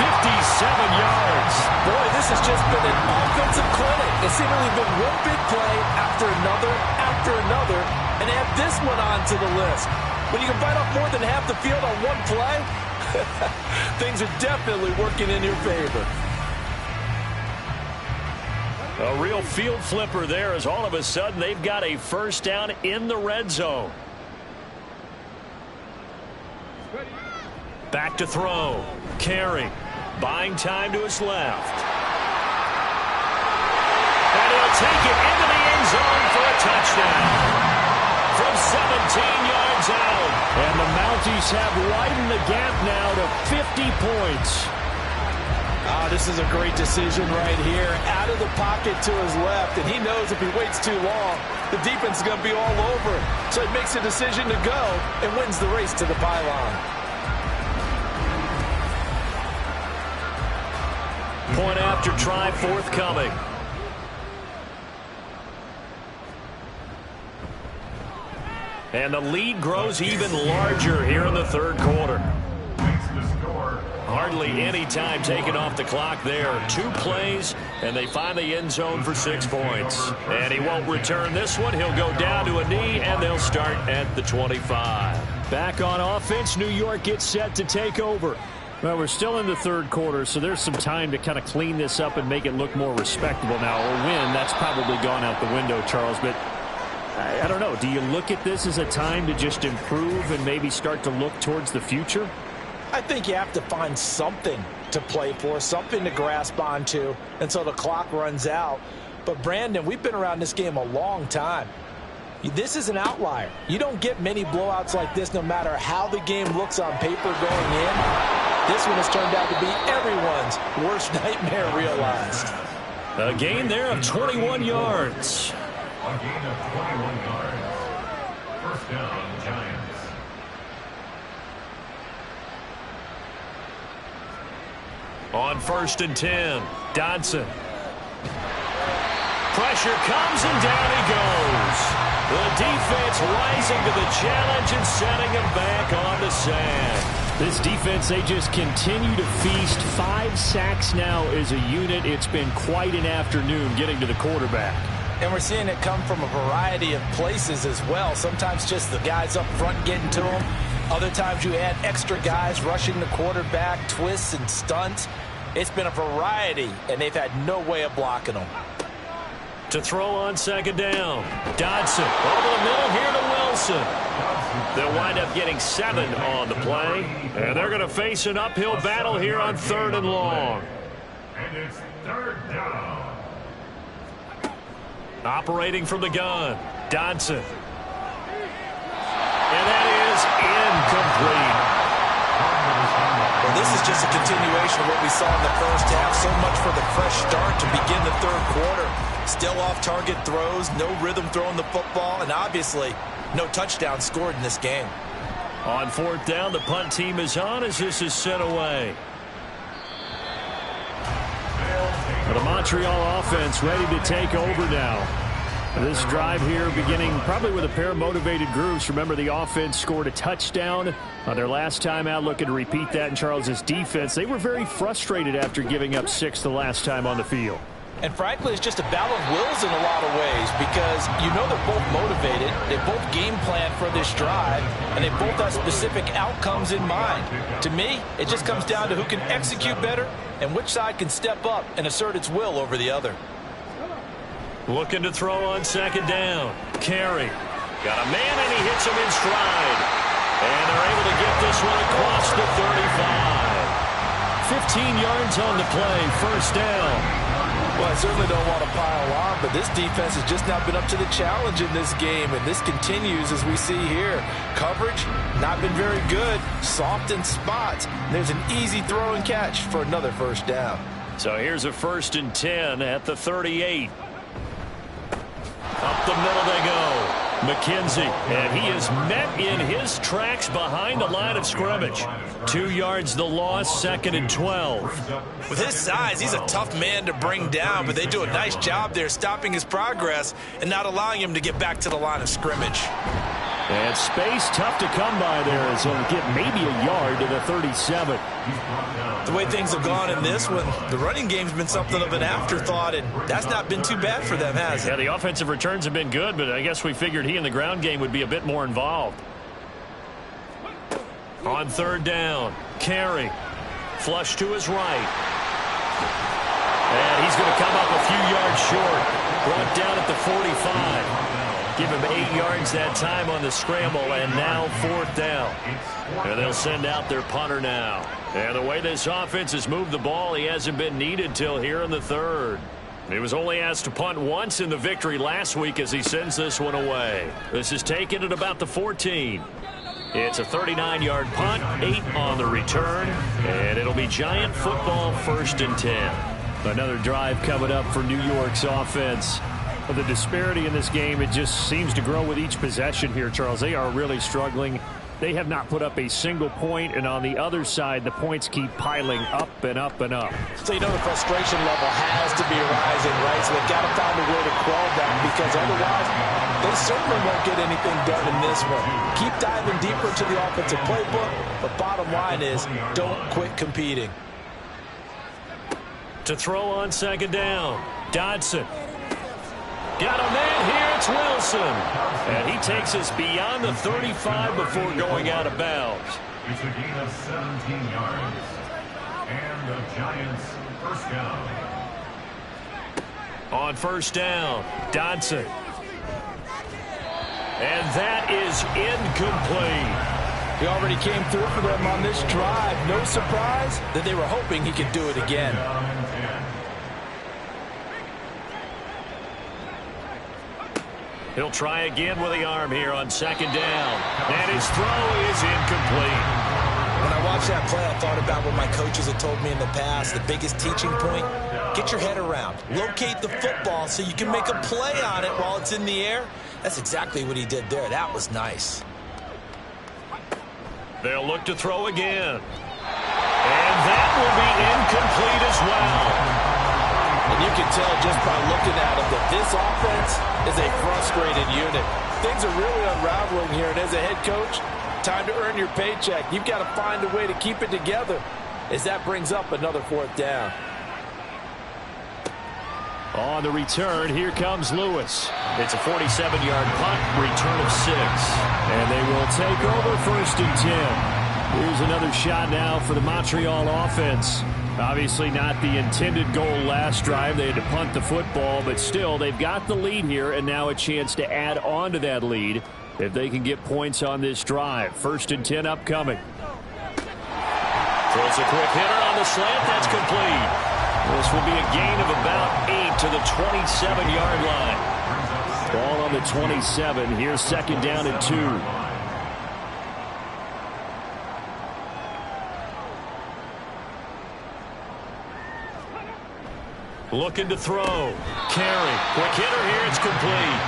57 yards. Boy, this has just been an offensive clinic. It's seemingly been one big play after another, and add this one onto the list. When you can bite off more than half the field on one play, things are definitely working in your favor. A real field flipper there as all of a sudden they've got a first down in the red zone. Back to throw. Carey buying time to his left. And he'll take it into the end zone for a touchdown. From 17 yards out. And the Mounties have widened the gap now to 50 points. This is a great decision right here. Out of the pocket to his left, and he knows if he waits too long, the defense is going to be all over him. So he makes a decision to go and wins the race to the pylon. Point after try forthcoming. And the lead grows even larger here in the third quarter. Hardly any time taken off the clock there. 2 plays, and they find the end zone for 6 points. And he won't return this one. He'll go down to a knee, and they'll start at the 25. Back on offense, New York gets set to take over. Well, we're still in the third quarter, so there's some time to kind of clean this up and make it look more respectable now. A win, that's probably gone out the window, Charles, but I don't know. Do you look at this as a time to just improve and maybe start to look towards the future? I think you have to find something to play for, something to grasp onto until the clock runs out. But, Brandon, we've been around this game a long time. This is an outlier. You don't get many blowouts like this no matter how the game looks on paper going in. This one has turned out to be everyone's worst nightmare realized. A gain there of 21 yards. A gain of 21 yards. First down, Giants. On 1st and 10, Dodson. Pressure comes and down he goes. The defense rising to the challenge and setting him back on the sack. This defense, they just continue to feast. 5 sacks now as a unit. It's been quite an afternoon getting to the quarterback. And we're seeing it come from a variety of places as well. Sometimes just the guys up front getting to him. Other times you add extra guys rushing the quarterback, twists and stunts. It's been a variety, and they've had no way of blocking them. To throw on 2nd down. Dodson over the middle here to Wilson. They'll wind up getting 7 on the play. And they're going to face an uphill battle here on 3rd and long. And it's 3rd down. Operating from the gun. Dodson. And that is incomplete. Well, this is just a continuation of what we saw in the first half. So much for the fresh start to begin the third quarter. Still off-target throws, no rhythm throwing the football, and obviously no touchdown scored in this game. On 4th down, the punt team is on as this is sent away. The Montreal offense ready to take over now. This drive here beginning probably with a pair of motivated groups. Remember, the offense scored a touchdown on their last time out. Looking to repeat that in Charles's defense. They were very frustrated after giving up 6 the last time on the field. And frankly, it's just a battle of wills in a lot of ways because you know they're both motivated. They both game plan for this drive, and they both have specific outcomes in mind. To me, it just comes down to who can execute better and which side can step up and assert its will over the other. Looking to throw on 2nd down. Carey. Got a man, and he hits him in stride. And they're able to get this one across the 35. 15 yards on the play. 1st down. Well, I certainly don't want to pile on, but this defense has just not been up to the challenge in this game, and this continues as we see here. Coverage, not been very good. Soft in spots. There's an easy throw and catch for another 1st down. So here's a 1st and 10 at the 38. Up the middle they go. McKenzie, and he is met in his tracks behind the line of scrimmage. 2 yards the loss, 2nd and 12. With his size, he's a tough man to bring down, but they do a nice job there stopping his progress and not allowing him to get back to the line of scrimmage. And space tough to come by there as he'll get maybe a yard to the 37. The way things have gone in this one, the running game's been something of an afterthought, and that's not been too bad for them, has it? Yeah, the offensive returns have been good, but I guess we figured he in the ground game would be a bit more involved. On 3rd down, Carey. Flush to his right. And he's going to come up a few yards short. Brought down at the 45. Give him 8 yards that time on the scramble, and now 4th down. And they'll send out their punter now. And the way this offense has moved the ball, he hasn't been needed till here in the 3rd. He was only asked to punt once in the victory last week as he sends this one away. This is taken at about the 14. It's a 39-yard punt, 8 on the return, and it'll be Giant football 1st and 10. Another drive coming up for New York's offense. But the disparity in this game, it just seems to grow with each possession here, Charles. They are really struggling. They have not put up a single point, and on the other side, the points keep piling up and up and up. So you know the frustration level has to be rising, right? So they've got to find a way to quell that, because otherwise they certainly won't get anything done in this one. Keep diving deeper into the offensive playbook, but bottom line is don't quit competing. To throw on 2nd down, Dodson. Got a man here, it's Wilson. And he takes us beyond the 35 before going out of bounds. It's a gain of 17 yards. And the Giants 1st down. On 1st down, Dodson. And that is incomplete. He already came through for them on this drive. No surprise that they were hoping he could do it again. He'll try again with the arm here on 2nd down. And his throw is incomplete. When I watched that play, I thought about what my coaches had told me in the past. The biggest teaching point, get your head around. Locate the football so you can make a play on it while it's in the air. That's exactly what he did there. That was nice. They'll look to throw again. And that will be incomplete as well. And you can tell just by looking at him that this offense is a frustrated unit. Things are really unraveling here, and as a head coach, time to earn your paycheck. You've got to find a way to keep it together as that brings up another 4th down. On the return, here comes Lewis. It's a 47-yard punt, return of 6. And they will take over 1st and 10. Here's another shot now for the Montreal offense. Obviously not the intended goal last drive. They had to punt the football, but still, they've got the lead here, and now a chance to add on to that lead if they can get points on this drive. 1st and 10 upcoming. Throws a quick hitter on the slant. That's complete. This will be a gain of about 8 to the 27-yard line. Ball on the 27. Here's 2nd down and 2. Looking to throw. Carey. Quick hitter here. It's complete.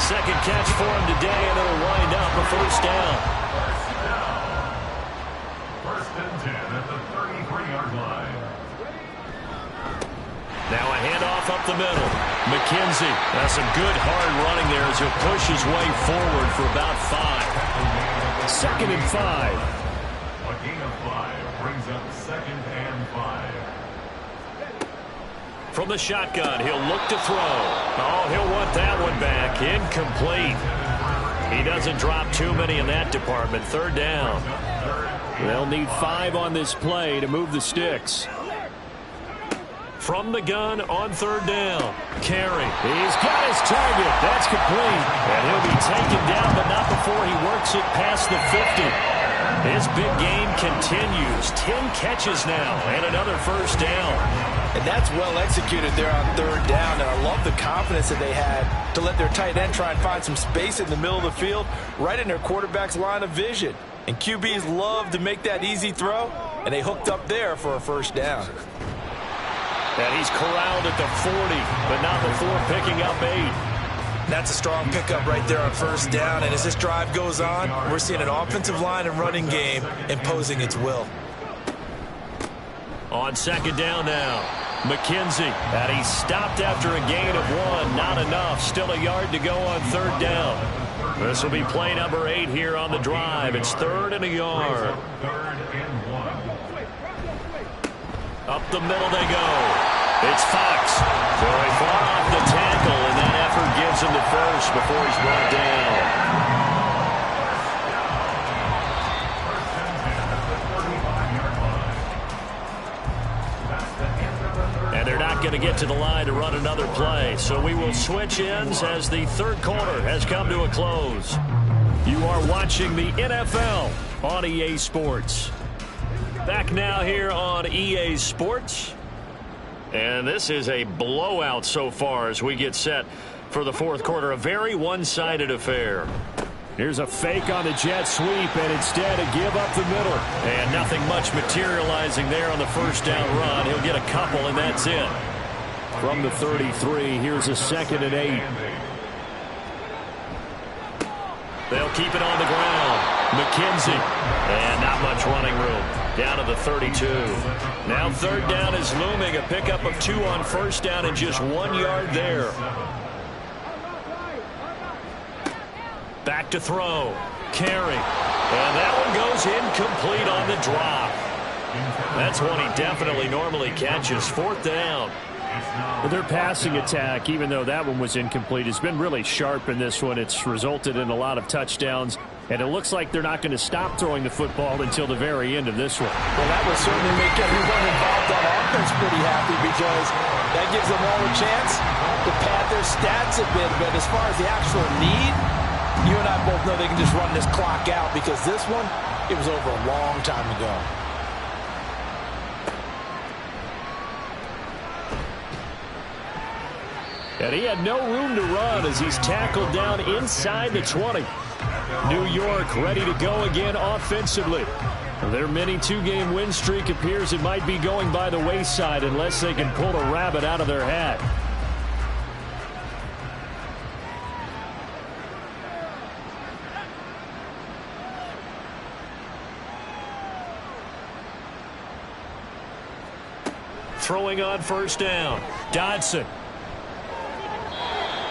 2nd catch for him today, and it'll wind up a 1st down. 1st and 10 at the 33-yard line. Now a handoff up the middle. McKenzie. That's some good hard running there as he'll push his way forward for about 5. 2nd and 5. A gain of 5 brings up 2nd and 5. From the shotgun, he'll look to throw. Oh, he'll want that one back. Incomplete. He doesn't drop too many in that department. 3rd down. They'll need 5 on this play to move the sticks. From the gun on 3rd down. Carey. He's got his target. That's complete. And he'll be taken down, but not before he works it past the 50. His big game continues. 10 catches now and another 1st down. And that's well executed there on 3rd down. And I love the confidence that they had to let their tight end try and find some space in the middle of the field, right in their quarterback's line of vision. And QBs love to make that easy throw, and they hooked up there for a 1st down. And he's corralled at the 40, but not before picking up 8. That's a strong pickup right there on 1st down. And as this drive goes on, we're seeing an offensive line and running game imposing its will. On 2nd down now, McKenzie. And he's stopped after a gain of 1. Not enough. Still a yard to go on 3rd down. This will be play number 8 here on the drive. It's 3rd and a yard. 3rd and 1. Up the middle they go. It's Fox. Very far off the tackle, and that effort gives him the 1st before he's brought down. going to get to the line to run another play. So we will switch ends as the third quarter has come to a close. You are watching the NFL on EA Sports. Back now here on EA Sports. And this is a blowout so far as we get set for the fourth quarter. A very one-sided affair. Here's a fake on the jet sweep, and instead a give up the middle. And nothing much materializing there on the first down run. He'll get a couple, and that's it. From the 33, here's a 2nd and 8. They'll keep it on the ground. McKenzie. And not much running room. Down to the 32. Now third down is looming. A pickup of 2 on first down and just 1 yard there. Back to throw. Carry. And that one goes incomplete on the drop. That's one he definitely normally catches. 4th down. Well, their passing attack, even though that one was incomplete, has been really sharp in this one. It's resulted in a lot of touchdowns, and it looks like they're not going to stop throwing the football until the very end of this one. Well, that would certainly make everyone involved on offense pretty happy because that gives them all a chance to pad their stats a bit. But as far as the actual need, you and I both know they can just run this clock out because this one, it was over a long time ago. And he had no room to run as he's tackled down inside the 20. New York ready to go again offensively. Their mini 2-game win streak appears it might be going by the wayside unless they can pull a rabbit out of their hat. Throwing on first down. Dodson.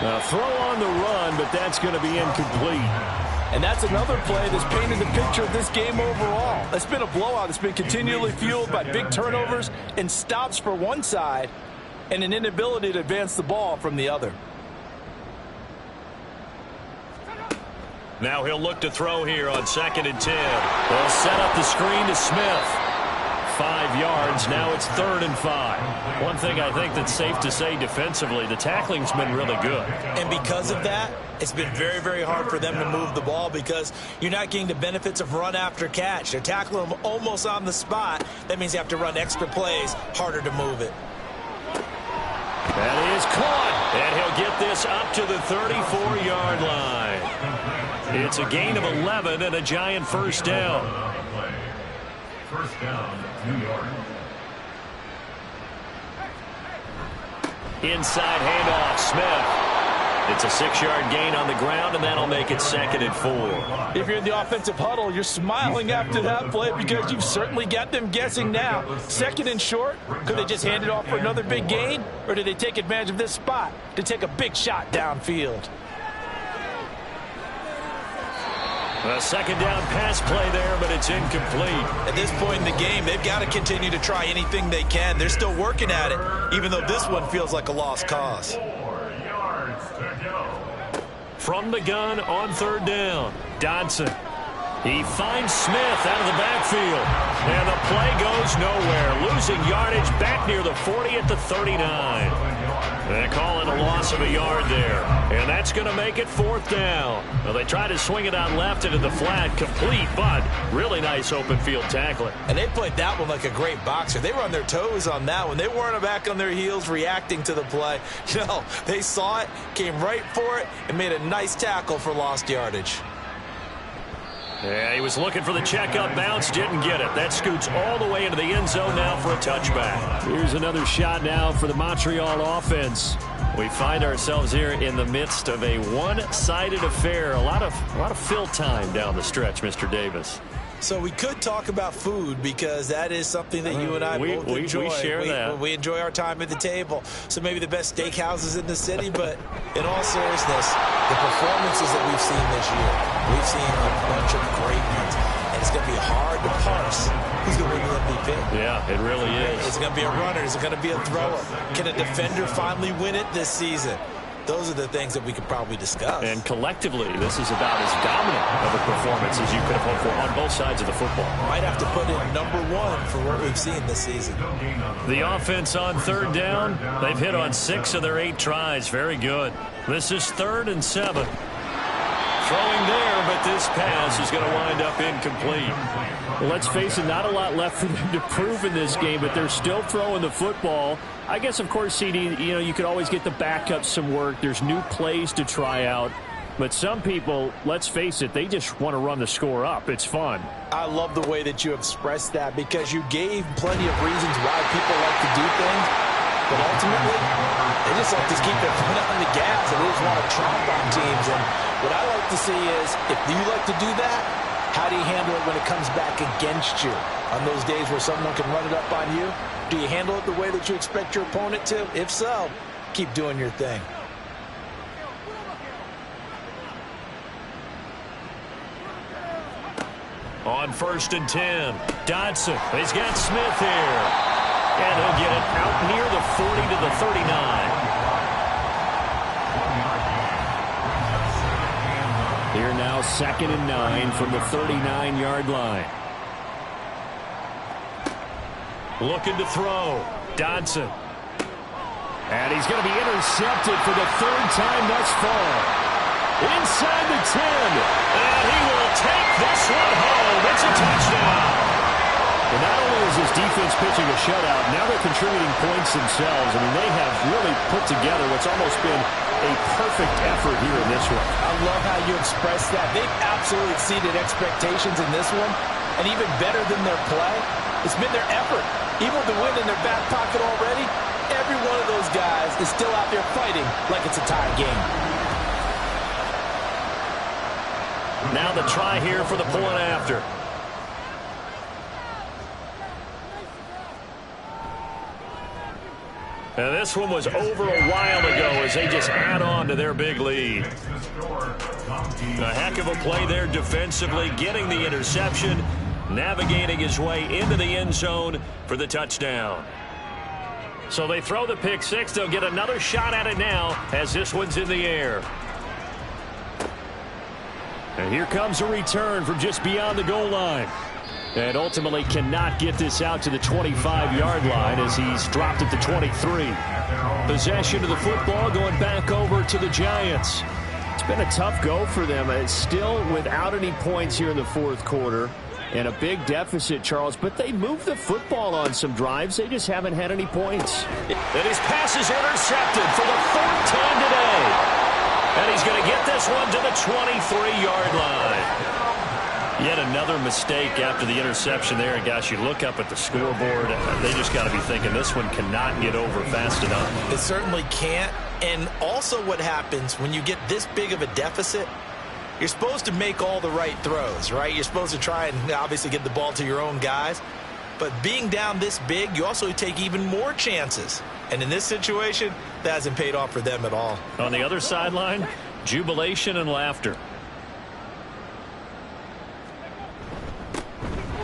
A throw on the run, but that's going to be incomplete. And that's another play that's painted the picture of this game overall. It's been a blowout. It's been continually fueled by big turnovers and stops for one side and an inability to advance the ball from the other. Now he'll look to throw here on 2nd and 10. They'll set up the screen to Smith. 5 yards. Now it's 3rd and 5. One thing I think that's safe to say defensively, the tackling's been really good. And because of that, it's been very, very hard for them to move the ball because you're not getting the benefits of run after catch. They're tackling them almost on the spot. That means you have to run extra plays, harder to move it. That is caught. And he'll get this up to the 34-yard line. It's a gain of 11 and a giant first down. First down, New York. Inside handoff, Smith. It's a 6-yard gain on the ground, and that'll make it 2nd and 4. If you're in the offensive huddle, you're smiling after that play because you've certainly got them guessing now. 2nd and short, could they just hand it off for another big gain? Or did they take advantage of this spot to take a big shot downfield? A 2nd down pass play there, but it's incomplete. At this point in the game, they've got to continue to try anything they can. They're still working at it, even though this one feels like a lost cause. 4 yards to go. From the gun on 3rd down, Dodson. He finds Smith out of the backfield. And the play goes nowhere. Losing yardage back near the 40 at the 39. They call it a loss of a yard there. And that's going to make it 4th down. Well, they try to swing it out left into the flat, complete, but really nice open field tackling. And they played that one like a great boxer. They were on their toes on that one. They weren't back on their heels reacting to the play. No, they saw it, came right for it, and made a nice tackle for lost yardage. Yeah, he was looking for the check-up bounce, didn't get it. That scoots all the way into the end zone now for a touchback. Here's another shot now for the Montreal offense. We find ourselves here in the midst of a one-sided affair. A lot of fill time down the stretch, Mr. Davis. So we could talk about food because that is something that you and I both enjoy. We share that. We enjoy our time at the table. So maybe the best steakhouses in the city, but in all seriousness, the performances that we've seen this year, we've seen a bunch of great ones. And it's going to be hard to parse who's going to win the MVP. Yeah, it really is. Is it going to be a runner? Is it going to be a thrower? Can a defender finally win it this season? those are the things that we could probably discuss. And collectively, this is about as dominant of a performance as you could have hoped for on both sides of the football. Might have to put in #1 for what we've seen this season. The offense on 3rd down. They've hit on 6 of their 8 tries. Very good. This is 3rd and 7. Throwing there, but this pass is going to wind up incomplete. Well, let's face it, not a lot left for them to prove in this game, but they're still throwing the football. I guess, of course, CD, you could always get the backups some work. There's new plays to try out. But some people, let's face it, they just want to run the score up. It's fun. I love the way that you expressed that because you gave plenty of reasons why people like to do things. But ultimately, they just like to keep their foot on the gas and they just want to tromp on teams. And what I like to see is, if you like to do that, how do you handle it when it comes back against you? On those days where someone can run it up on you, do you handle it the way that you expect your opponent to? If so, keep doing your thing. On 1st and 10, Dodson. He's got Smith here. And he'll get it out near the 40 to the 39. Here now 2nd and 9 from the 39-yard line. Looking to throw. Dodson. And he's going to be intercepted for the 3rd time thus far. Inside the 10. And he will take this one home. It's a touchdown. And not only is his defense pitching a shutout, now they're contributing points themselves. I mean, they have really put together what's almost been a perfect effort here in this one. I love how you express that. They've absolutely exceeded expectations in this one. And even better than their play, it's been their effort. Even with the win in their back pocket already, every one of those guys is still out there fighting like it's a tie game. Now the try here for the point after. And this one was over a while ago as they just add on to their big lead. A heck of a play there defensively, getting the interception, navigating his way into the end zone for the touchdown. So they throw the pick six. They'll get another shot at it now as this one's in the air. And here comes a return from just beyond the goal line. And ultimately cannot get this out to the 25-yard line as he's dropped it to 23. Possession of the football going back over to the Giants. It's been a tough go for them. It's still without any points here in the 4th quarter. And a big deficit, Charles. But they moved the football on some drives. They just haven't had any points. And his pass is intercepted for the 4th time today. And he's going to get this one to the 23-yard line. Yet another mistake after the interception there. And, gosh, you look up at the scoreboard, they just got to be thinking this one cannot get over fast enough. It certainly can't. And also what happens when you get this big of a deficit, you're supposed to make all the right throws, right? You're supposed to try and obviously get the ball to your own guys. But being down this big, you also take even more chances. And in this situation, that hasn't paid off for them at all. On the other sideline, jubilation and laughter.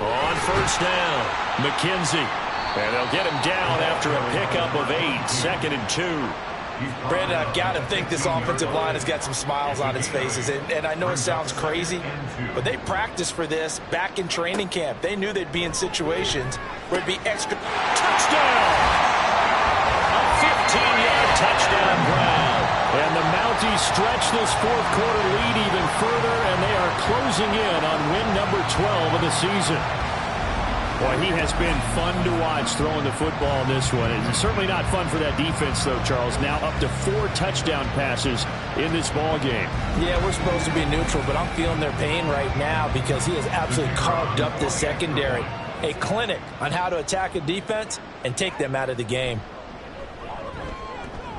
On 1st down, McKenzie. And they'll get him down after a pickup of 8, 2nd and 2. Brandon, I've got to think this offensive line has got some smiles on its faces. And I know it sounds crazy, but they practiced for this back in training camp. They knew they'd be in situations where it'd be extra. Touchdown! A 15-yard touchdown ground. And the Mounties stretch this 4th quarter lead even further, and they are closing in on win number 12 of the season. Boy, he has been fun to watch throwing the football in this one. It's certainly not fun for that defense, though, Charles. Now up to 4 touchdown passes in this ball game. Yeah, we're supposed to be neutral, but I'm feeling their pain right now because he has absolutely carved up this secondary. A clinic on how to attack a defense and take them out of the game.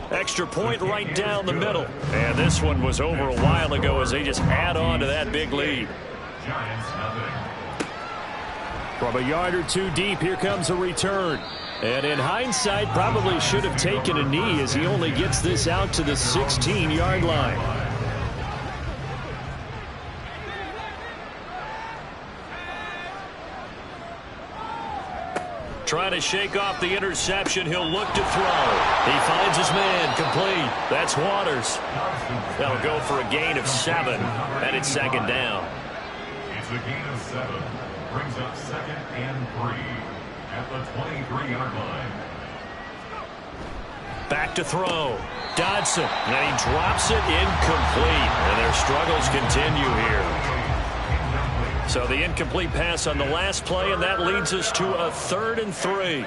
Extra point right down the middle. And this one was over a while ago as they just add on to that big lead. Giants nothing. From a yard or two deep, here comes a return. And in hindsight, probably should have taken a knee as he only gets this out to the 16-yard line. Trying to shake off the interception. He'll look to throw. He finds his man. Complete. That's Waters. They'll go for a gain of 7, and it's second down. It's a gain of 7. Brings up 2nd and 3 at the 23-yard line. Back to throw. Dodson. And he drops it incomplete. And their struggles continue here. So the incomplete pass on the last play, and that leads us to a 3rd and 3. 3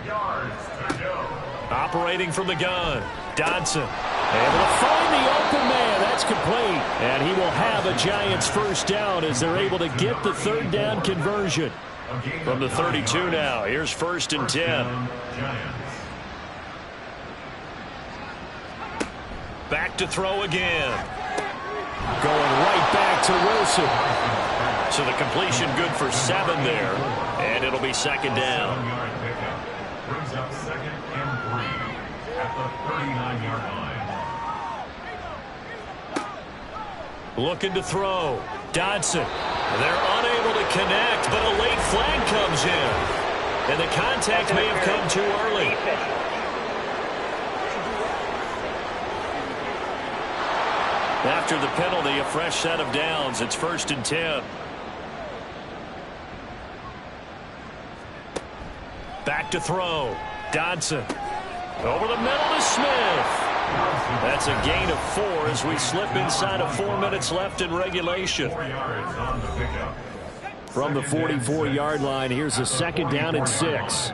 yards to go. Operating from the gun. Dodson. Able to find the open man. That's complete. And he will have a Giants first down as they're able to get the 3rd down conversion. From the 32 now. Here's 1st and 10. Giants. Back to throw again. Going right back to Wilson. So the completion good for 7 there. And it'll be second down. 7-yard pickup. Brings up 2nd and 3 at the 39-yard line. Looking to throw. Dodson. They're unable to connect, but a late flag comes in. And the contact may have come too early. After the penalty, a fresh set of downs. It's 1st and 10. Back to throw. Dodson. Over the middle to Smith. That's a gain of 4 as we slip inside of 4 minutes left in regulation. 4 yards on the pickup. From the 44-yard line, here's a 2nd down and 6.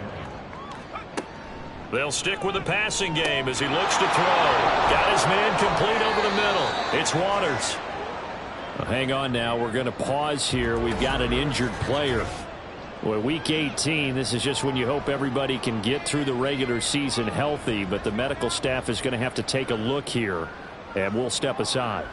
They'll stick with the passing game as he looks to throw. Got his man complete over the middle. It's Waters. Well, hang on now. We're going to pause here. We've got an injured player. Well, week 18, this is just when you hope everybody can get through the regular season healthy, but the medical staff is going to have to take a look here, and we'll step aside.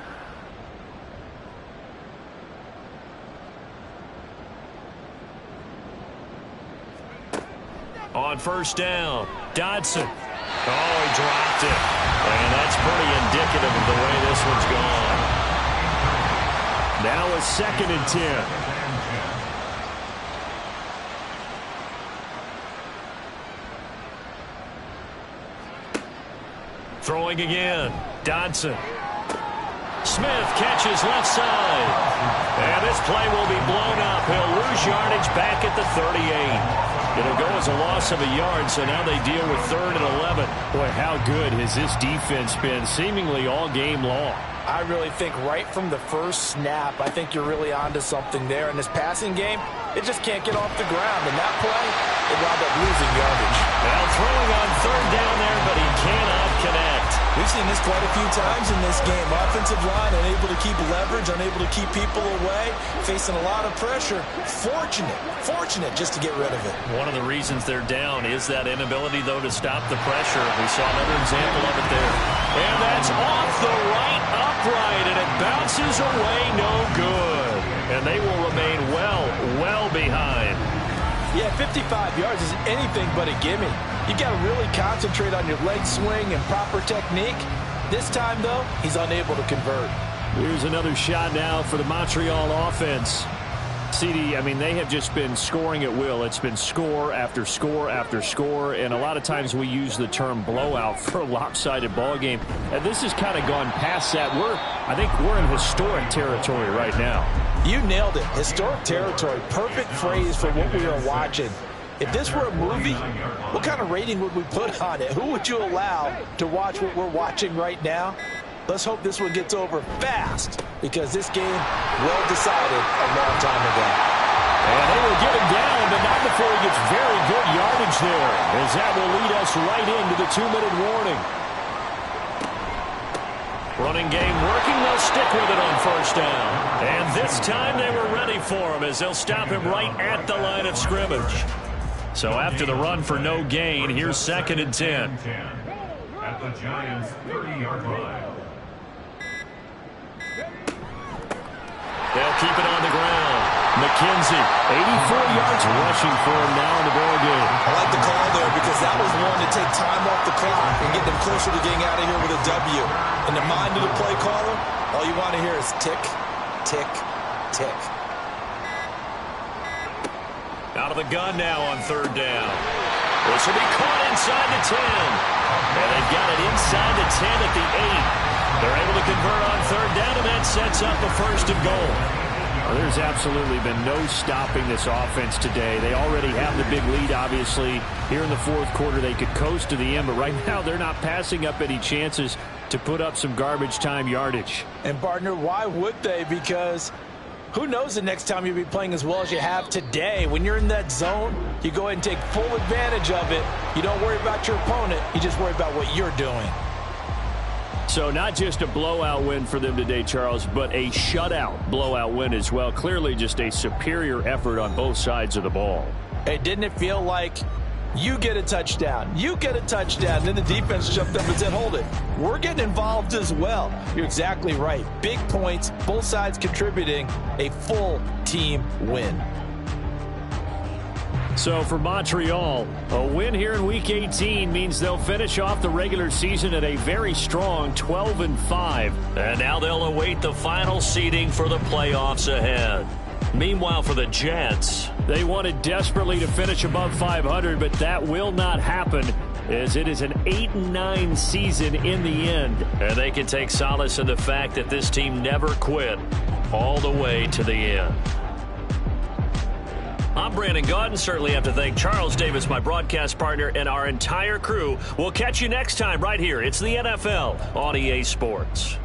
On 1st down, Dodson. Oh, he dropped it. And that's pretty indicative of the way this one's gone. Now a 2nd and 10. Throwing again. Dodson. Smith catches left side. And this play will be blown up. He'll lose yardage back at the 38. It'll go as a loss of a yard, so now they deal with 3rd and 11. Boy, how good has this defense been seemingly all game long? I really think right from the first snap, I think you're really onto something there. In this passing game, it just can't get off the ground. And that play, it wound up losing yardage. Now throwing on 3rd down there, but he cannot connect. We've seen this quite a few times in this game. Offensive line unable to keep leverage, unable to keep people away, facing a lot of pressure. Fortunate just to get rid of it. One of the reasons they're down is that inability, though, to stop the pressure. We saw another example of it there. And that's off the right upright, and it bounces away no good. And they will remain well behind. Yeah, 55 yards is anything but a gimme. You got to really concentrate on your leg swing and proper technique. This time, though, he's unable to convert. Here's another shot now for the Montreal offense. CD, I mean, they have just been scoring at will. It's been score after score after score, and a lot of times we use the term blowout for a lopsided ball game. And this has kind of gone past that. I think we're in historic territory right now. You nailed it. Historic territory. Perfect phrase for what we are watching. If this were a movie, what kind of rating would we put on it? Who would you allow to watch what we're watching right now? Let's hope this one gets over fast, because this game well decided a long time ago. And they will get him down, but not before he gets very good yardage there, as that will lead us right into the 2-minute warning. Running game working. They'll stick with it on 1st down. And this time they were ready for him, as they'll stop him right at the line of scrimmage. So after the run for no gain, here's 2nd and 10. At the Giants' 30-yard line. They'll keep it on the ground. McKenzie, 84 yards rushing for him now in the ball game. I like the call there, because that was one to take time off the clock and get them closer to getting out of here with a W. In the mind of the play caller, all you want to hear is tick, tick, tick. Out of the gun now on third down. This will be caught inside the 10. And they've got it inside the 10 at the 8. They're able to convert on third down, and that sets up a 1st and goal. Well, there's absolutely been no stopping this offense today. They already have the big lead, obviously. Here in the fourth quarter, they could coast to the end, but right now they're not passing up any chances to put up some garbage time yardage. And, partner, why would they? Because who knows the next time you'll be playing as well as you have today. When you're in that zone, you go ahead and take full advantage of it. You don't worry about your opponent. You just worry about what you're doing. So not just a blowout win for them today, Charles, but a shutout blowout win as well. Clearly just a superior effort on both sides of the ball. Hey, didn't it feel like you get a touchdown, you get a touchdown, then the defense jumped up and said, hold it, we're getting involved as well. You're exactly right. Big points, both sides contributing, a full team win. So for Montreal, a win here in Week 18 means they'll finish off the regular season at a very strong 12-5. And now they'll await the final seeding for the playoffs ahead. Meanwhile, for the Jets, they wanted desperately to finish above 500, but that will not happen as it is an 8-9 season in the end. And they can take solace in the fact that this team never quit all the way to the end. I'm Brandon Gaudin. Certainly have to thank Charles Davis, my broadcast partner, and our entire crew. We'll catch you next time right here. It's the NFL on EA Sports.